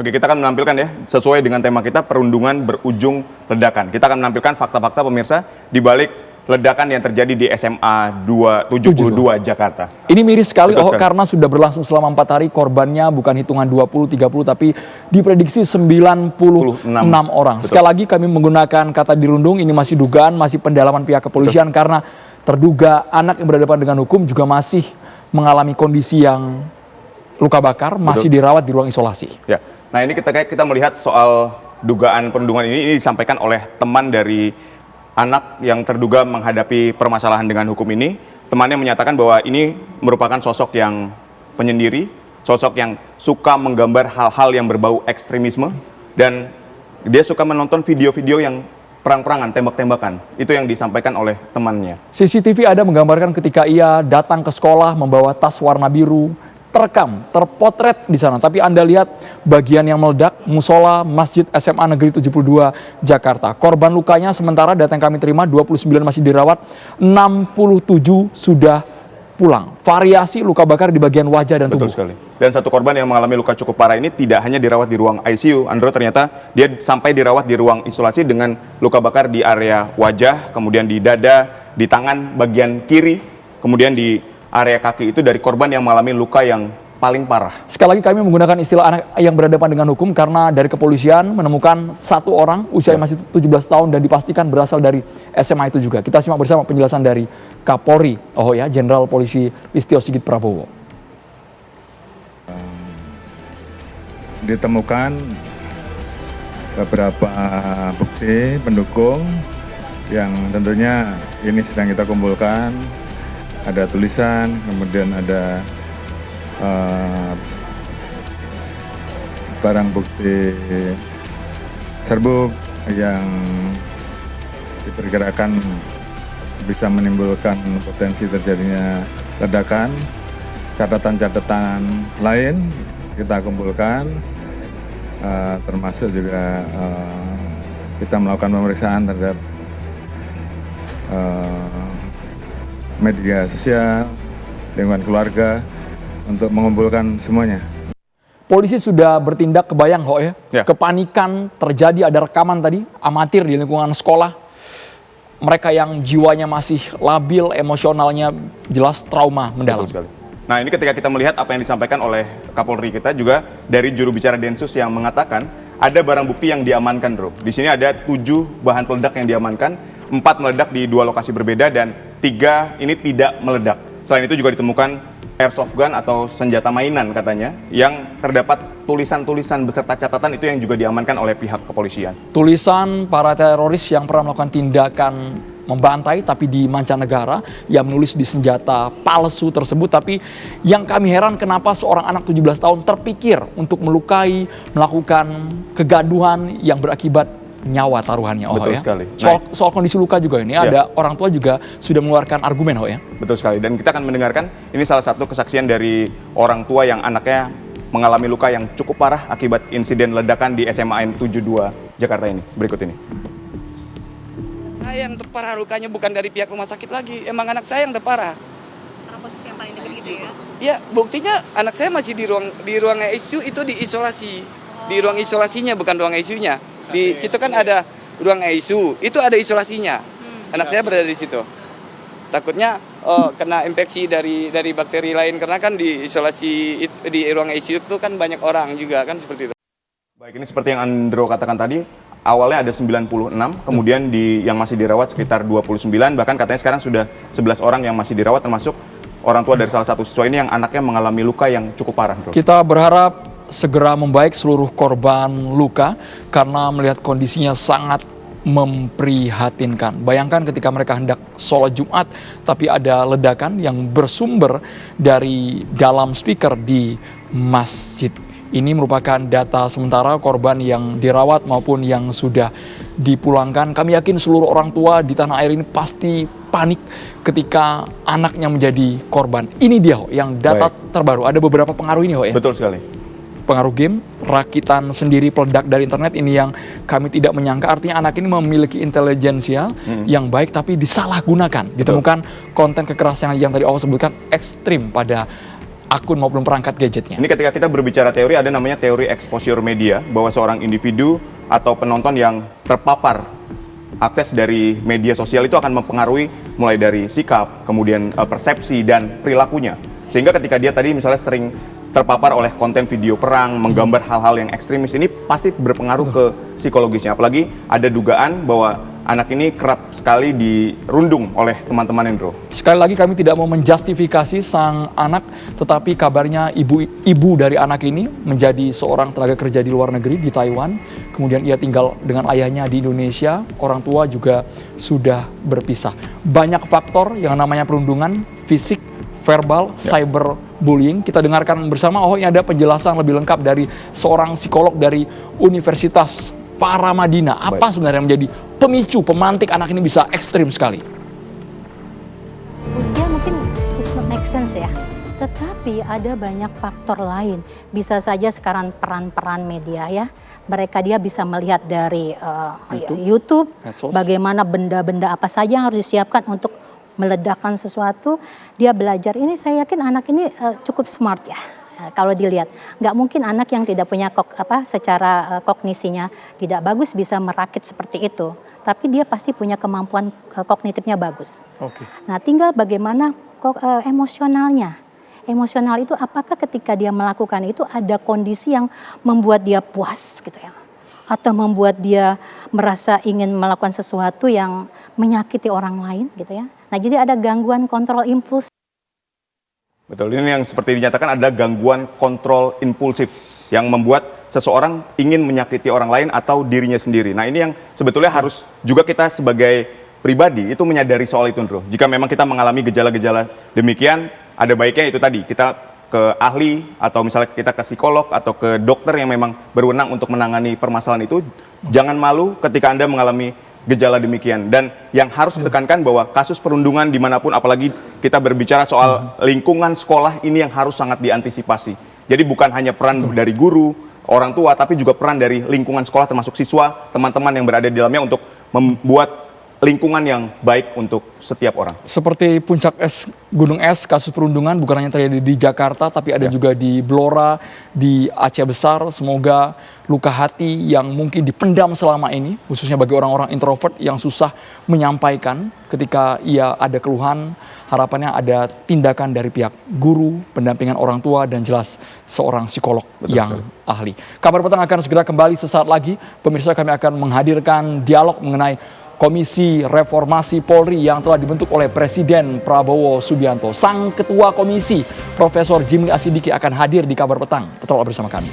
Oke, kita akan menampilkan ya, sesuai dengan tema kita, perundungan berujung ledakan. Kita akan menampilkan fakta-fakta pemirsa di balik ledakan yang terjadi di SMA 272 Jakarta. Ini miris sekali, karena sudah berlangsung selama 4 hari, korbannya bukan hitungan 20-30, tapi diprediksi 96 orang. Betul. Sekali lagi kami menggunakan kata dirundung, ini masih dugaan, masih pendalaman pihak kepolisian, karena terduga anak yang berhadapan dengan hukum juga masih mengalami kondisi yang luka bakar, masih dirawat di ruang isolasi. Ya. Nah, ini kita melihat soal dugaan perundungan ini disampaikan oleh teman dari anak yang terduga menghadapi permasalahan dengan hukum ini. Temannya menyatakan bahwa ini merupakan sosok yang penyendiri, sosok yang suka menggambar hal-hal yang berbau ekstremisme, dan dia suka menonton video-video yang perang-perangan, tembak-tembakan. Itu yang disampaikan oleh temannya. CCTV ada menggambarkan ketika ia datang ke sekolah membawa tas warna biru, terekam, terpotret di sana. Tapi Anda lihat bagian yang meledak, musola Masjid SMA Negeri 72 Jakarta. Korban lukanya sementara data yang kami terima 29 masih dirawat, 67 sudah pulang. Variasi luka bakar di bagian wajah dan tubuh. Betul sekali. Dan satu korban yang mengalami luka cukup parah ini tidak hanya dirawat di ruang ICU, Andro, ternyata dia sampai dirawat di ruang isolasi dengan luka bakar di area wajah, kemudian di dada, di tangan bagian kiri, kemudian di area kaki. Itu dari korban yang mengalami luka yang paling parah. Sekali lagi kami menggunakan istilah anak yang berhadapan dengan hukum karena dari kepolisian menemukan 1 orang usia masih 17 tahun dan dipastikan berasal dari SMA itu juga. Kita simak bersama penjelasan dari Kapolri, Jenderal Polisi Listio Sigit Prabowo. Ditemukan beberapa bukti pendukung yang tentunya ini sedang kita kumpulkan. Ada tulisan, kemudian ada barang bukti serbuk yang diperkirakan bisa menimbulkan potensi terjadinya ledakan. Catatan-catatan lain kita kumpulkan, termasuk juga kita melakukan pemeriksaan terhadap media sosial, lingkungan keluarga, untuk mengumpulkan semuanya. Polisi sudah bertindak, kebayang kepanikan terjadi, ada rekaman tadi, amatir di lingkungan sekolah. Mereka yang jiwanya masih labil, emosionalnya jelas trauma mendalam. Betul sekali. Nah, ini ketika kita melihat apa yang disampaikan oleh Kapolri kita juga dari juru bicara Densus yang mengatakan ada barang bukti yang diamankan, Bro. Di sini ada 7 bahan peledak yang diamankan, 4 meledak di 2 lokasi berbeda dan 3 ini tidak meledak. Selain itu juga ditemukan airsoft gun atau senjata mainan katanya, yang terdapat tulisan-tulisan beserta catatan, itu yang juga diamankan oleh pihak kepolisian. Tulisan para teroris yang pernah melakukan tindakan membantai tapi di mancanegara, yang menulis di senjata palsu tersebut. Tapi yang kami heran, kenapa seorang anak 17 tahun terpikir untuk melukai, melakukan kegaduhan yang berakibat nyawa taruhannya. Betul sekali. Soal kondisi luka juga ini, ada orang tua juga sudah mengeluarkan argumen. Betul sekali, dan kita akan mendengarkan ini salah satu kesaksian dari orang tua yang anaknya mengalami luka yang cukup parah akibat insiden ledakan di SMA 72 Jakarta ini. Berikut ini. Saya yang terparah lukanya, bukan dari pihak rumah sakit lagi, emang anak saya yang terparah. Karena posisi yang paling dekat gitu ya? Ya, buktinya anak saya masih di ruang ICU, itu diisolasi. Di ruang isolasinya, bukan ruang ICU-nya. Di situ kan ada ruang ICU, itu ada isolasinya. Anak saya berada di situ. Takutnya kena infeksi dari bakteri lain, karena kan di isolasi di ruang ICU itu kan banyak orang juga kan, seperti itu. Baik, ini seperti yang Andro katakan tadi, awalnya ada 96, kemudian yang masih dirawat sekitar 29, bahkan katanya sekarang sudah 11 orang yang masih dirawat, termasuk orang tua dari salah satu siswa ini yang anaknya mengalami luka yang cukup parah, Bro. Kita berharap segera membaik seluruh korban luka karena melihat kondisinya sangat memprihatinkan. Bayangkan ketika mereka hendak sholat Jumat tapi ada ledakan yang bersumber dari dalam speaker di masjid. Ini merupakan data sementara korban yang dirawat maupun yang sudah dipulangkan. Kami yakin seluruh orang tua di tanah air ini pasti panik ketika anaknya menjadi korban. Ini dia yang data terbaru. Ada beberapa pengaruh ini Betul sekali. Pengaruh game, rakitan sendiri peledak dari internet, ini yang kami tidak menyangka. Artinya anak ini memiliki intelijensial yang baik tapi disalahgunakan. Ditemukan konten kekerasan yang tadi sebutkan ekstrim pada akun maupun perangkat gadgetnya. Ini ketika kita berbicara teori, ada namanya teori exposure media, bahwa seorang individu atau penonton yang terpapar akses dari media sosial itu akan mempengaruhi mulai dari sikap, kemudian persepsi dan perilakunya. Sehingga ketika dia tadi misalnya sering terpapar oleh konten video perang, menggambar hal-hal yang ekstremis, ini pasti berpengaruh ke psikologisnya. Apalagi ada dugaan bahwa anak ini kerap sekali dirundung oleh teman-teman Indro. Sekali lagi kami tidak mau menjustifikasi sang anak, tetapi kabarnya ibu dari anak ini menjadi seorang tenaga kerja di luar negeri di Taiwan. Kemudian ia tinggal dengan ayahnya di Indonesia, orang tua juga sudah berpisah. Banyak faktor yang namanya perundungan, fisik, verbal, cyberbullying. Kita dengarkan bersama, ini ada penjelasan lebih lengkap dari seorang psikolog dari Universitas Paramadina. Apa sebenarnya yang menjadi pemicu, pemantik anak ini bisa ekstrim sekali? Usia mungkin is not make sense ya. Tetapi ada banyak faktor lain. Bisa saja sekarang peran-peran media ya. Dia bisa melihat dari YouTube, Medsos. bagaimana benda-benda apa saja yang harus disiapkan untuk meledakkan sesuatu. Dia belajar ini, saya yakin anak ini cukup smart ya. Kalau dilihat, nggak mungkin anak yang tidak punya secara kognisinya tidak bagus bisa merakit seperti itu. Tapi dia pasti punya kemampuan kognitifnya bagus. Oke. Nah, tinggal bagaimana emosionalnya. Emosional itu apakah ketika dia melakukan itu ada kondisi yang membuat dia puas gitu ya. Atau membuat dia merasa ingin melakukan sesuatu yang menyakiti orang lain gitu ya. Nah, jadi ada gangguan kontrol impuls. Betul, ini yang seperti dinyatakan ada gangguan kontrol impulsif yang membuat seseorang ingin menyakiti orang lain atau dirinya sendiri. Nah, ini yang sebetulnya harus juga kita sebagai pribadi itu menyadari soal itu, Ndro. Jika memang kita mengalami gejala-gejala demikian, ada baiknya itu tadi kita ke ahli atau misalnya kita ke psikolog atau ke dokter yang memang berwenang untuk menangani permasalahan itu. Jangan malu ketika Anda mengalami gejala demikian. Dan yang harus ditekankan bahwa kasus perundungan dimanapun, apalagi kita berbicara soal lingkungan sekolah, ini yang harus sangat diantisipasi. Jadi bukan hanya peran dari guru, orang tua, tapi juga peran dari lingkungan sekolah termasuk siswa, teman-teman yang berada di dalamnya untuk membuat lingkungan yang baik untuk setiap orang. Seperti puncak es, gunung es, kasus perundungan bukan hanya terjadi di Jakarta, tapi ada juga di Blora, di Aceh Besar. Semoga luka hati yang mungkin dipendam selama ini, khususnya bagi orang-orang introvert yang susah menyampaikan ketika ia ada keluhan, harapannya ada tindakan dari pihak guru, pendampingan orang tua, dan jelas seorang psikolog yang ahli. Kabar Petang akan segera kembali sesaat lagi. Pemirsa, kami akan menghadirkan dialog mengenai Komisi Reformasi Polri yang telah dibentuk oleh Presiden Prabowo Subianto. Sang Ketua Komisi, Profesor Jimli Asidiki akan hadir di Kabar Petang. Tetaplah bersama kami.